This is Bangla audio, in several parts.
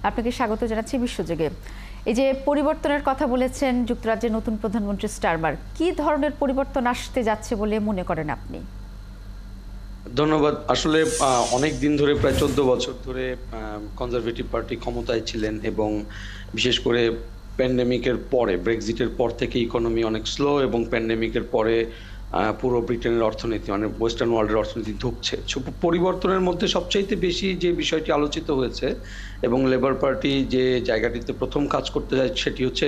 আপনাকে স্বাগত জানাচ্ছি বিশ্বযোগে। এই যে পরিবর্তনের কথা বলেছেন যুক্তরাজ্যের নতুন প্রধানমন্ত্রী স্টারমার, কি ধরনের পরিবর্তন আসতে যাচ্ছে বলে মনে করেন আপনি? ধন্যবাদ। আসলে অনেক দিন ধরে, প্রায় 14 বছর ধরে কনজারভেটিভ পার্টি ক্ষমতায় ছিলেন এবং বিশেষ করে প্যান্ডেমিকের পরে, ব্রেক্সিটের পর থেকে ইকোনমি অনেক স্লো এবং প্যান্ডেমিকের পরে পুরো ব্রিটেনের অর্থনীতি, মানে ওয়েস্টার্ন ওয়ার্ল্ডের অর্থনীতি ধুঁকছে। পরিবর্তনের মধ্যে সবচাইতে বেশি যে বিষয়টি আলোচিত হয়েছে এবং লেবার পার্টি যে জায়গাটিতে প্রথম কাজ করতে যায় সেটি হচ্ছে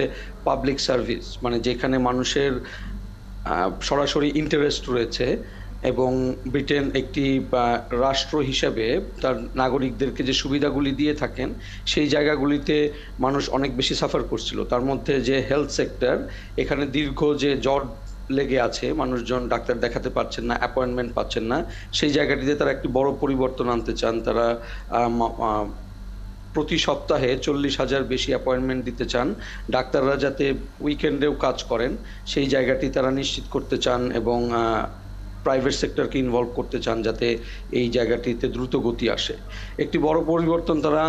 পাবলিক সার্ভিস, মানে যেখানে মানুষের সরাসরি ইন্টারেস্ট রয়েছে এবং ব্রিটেন একটি রাষ্ট্র হিসেবে তার নাগরিকদেরকে যে সুবিধাগুলি দিয়ে থাকেন সেই জায়গাগুলিতে মানুষ অনেক বেশি সাফার করছিল। তার মধ্যে যে হেলথ সেক্টর, এখানে দীর্ঘ যে জ্বর লেগে আছে, মানুষজন ডাক্তার দেখাতে পারছেন না, অ্যাপয়েন্টমেন্ট পাচ্ছেন না, সেই জায়গাটিতে তারা একটি বড় পরিবর্তন আনতে চান। তারা প্রতি সপ্তাহে 40,000 বেশি অ্যাপয়েন্টমেন্ট দিতে চান, ডাক্তাররা যাতে উইকেন্ডেও কাজ করেন সেই জায়গাটি তারা নিশ্চিত করতে চান এবং প্রাইভেট সেক্টরকে ইনভলভ করতে চান যাতে এই জায়গাটিতে দ্রুত গতি আসে। একটি বড় পরিবর্তন তারা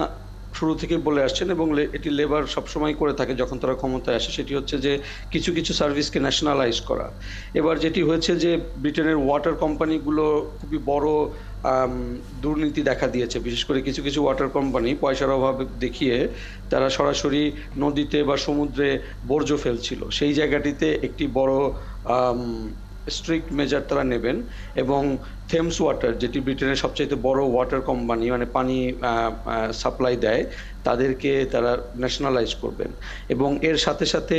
শুরু থেকে বলে আসছেন এবং এটি লেবার সবসময় করে থাকে যখন তারা ক্ষমতায় আসে, সেটি হচ্ছে যে কিছু কিছু সার্ভিসকে ন্যাশনালাইজ করা। এবার যেটি হয়েছে যে ব্রিটেনের ওয়াটার কোম্পানিগুলো খুবই বড় দুর্নীতি দেখা দিয়েছে। বিশেষ করে কিছু কিছু ওয়াটার কোম্পানি পয়সার অভাব দেখিয়ে তারা সরাসরি নদীতে বা সমুদ্রে বর্জ্য ফেলছিল। সেই জায়গাটিতে একটি বড় স্ট্রিক্ট মেজার তারা নেবেন এবং থেমস ওয়াটার, যেটি ব্রিটেনের সবচাইতে বড় ওয়াটার কোম্পানি, মানে পানি সাপ্লাই দেয়, তাদেরকে তারা ন্যাশনালাইজ করবেন এবং এর সাথে সাথে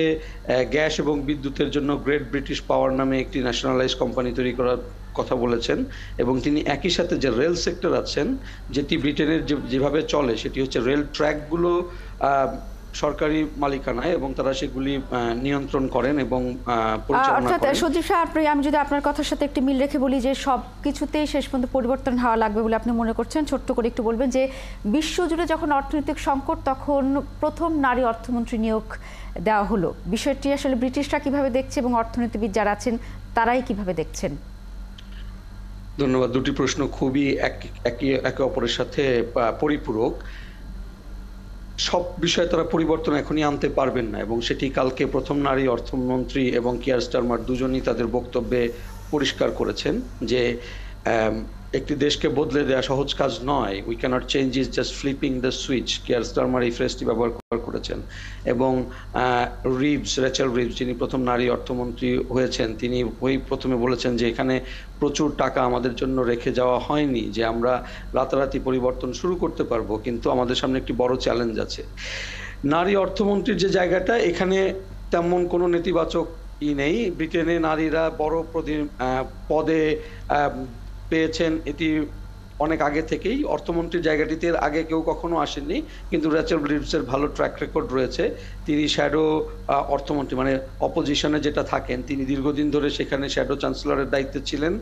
গ্যাস এবং বিদ্যুতের জন্য গ্রেট ব্রিটিশ পাওয়ার নামে একটি ন্যাশনালাইজ কোম্পানি তৈরি করার কথা বলেছেন। এবং তিনি একই সাথে যে রেল সেক্টর আছেন, যেটি ব্রিটেনের যেভাবে চলে সেটি হচ্ছে রেল ট্র্যাকগুলো সরকারি মালিকানায় এবং তারা সেগুলি নিয়ন্ত্রণ করেন এবং পরিচালনা করেন। সজীব সাহেব, আমি যদি আপনার কথার সাথে একটি মিল রেখে বলি যে সব কিছুতেই শেষ পর্যন্ত পরিবর্তন হওয়া লাগবে বলে আপনি মনে করছেন, ছোট্ট করে একটু বলবেন যে বিশ্বজুড়ে যখন অর্থনৈতিক সংকট তখন প্রথম নারী অর্থমন্ত্রী নিয়োগ দেওয়া হলো, বিষয়টি আসলে ব্রিটিশরা কিভাবে দেখছে এবং অর্থনীতিবিদ যারা আছেন তারাই কিভাবে দেখছেন? ধন্যবাদ। দুটি প্রশ্ন খুবই একে অপরের সাথে পরিপূরক। সব বিষয়ে তারা পরিবর্তন এখনই আনতে পারবেন না এবং সেটি কালকে প্রথম নারী অর্থমন্ত্রী এবং কিয়ার স্টারমার দুজনই তাদের বক্তব্যে পরিষ্কার করেছেন যে একটি দেশকে বদলে দেওয়া সহজ কাজ নয়। We can't change is just flipping the switch. Keir Starmer এই ফ্রেজটি ব্যবহার করেছেন এবং রেচেল রিভস, যিনি প্রথম নারী অর্থমন্ত্রী হয়েছেন, তিনি প্রথমে বলেছেন যে এখানে প্রচুর টাকা আমাদের জন্য রেখে যাওয়া হয়নি যে আমরা রাতারাতি পরিবর্তন শুরু করতে পারবো, কিন্তু আমাদের সামনে একটি বড় চ্যালেঞ্জ আছে। নারী অর্থমন্ত্রীর যে জায়গাটা, এখানে তেমন কোনো নেতিবাচক নেই। ব্রিটেনে নারীরা বড় পদে পেয়েছেন, এটি অনেক আগে থেকেই। অর্থমন্ত্রীর জায়গাটিতে আগে কেউ কখনো আসেননি, কিন্তু রেচেল রিভসের ভালো ট্র্যাক রেকর্ড রয়েছে। তিনি শ্যাডো অর্থমন্ত্রী, মানে অপোজিশনে যেটা থাকেন, তিনি দীর্ঘদিন ধরে সেখানে শ্যাডো চ্যান্সেলরের দায়িত্বে ছিলেন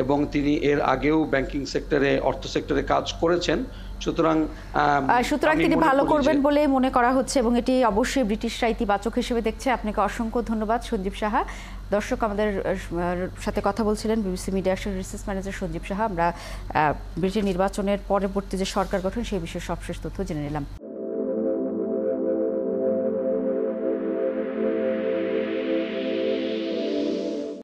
এবং তিনি এর আগেও ব্যাংকিং সেক্টরে, অর্থ সেক্টরে কাজ করেছেন। সুতরাং তিনি ভালো করবেন বলে মনে করা হচ্ছে এবং এটি অবশ্যই ব্রিটিশরা ইতিবাচক হিসেবে দেখছে। আপনাকে অসংখ্য ধন্যবাদ সঞ্জীব সাহা। দর্শক, আমাদের সাথে কথা বলছিলেন BBC media research manager Sanjeev Saha. আমরা ব্রিটেন নির্বাচনের পরবর্তী যে সরকার গঠন সেই বিষয়ে সবশেষ তথ্য জেনে নিলাম।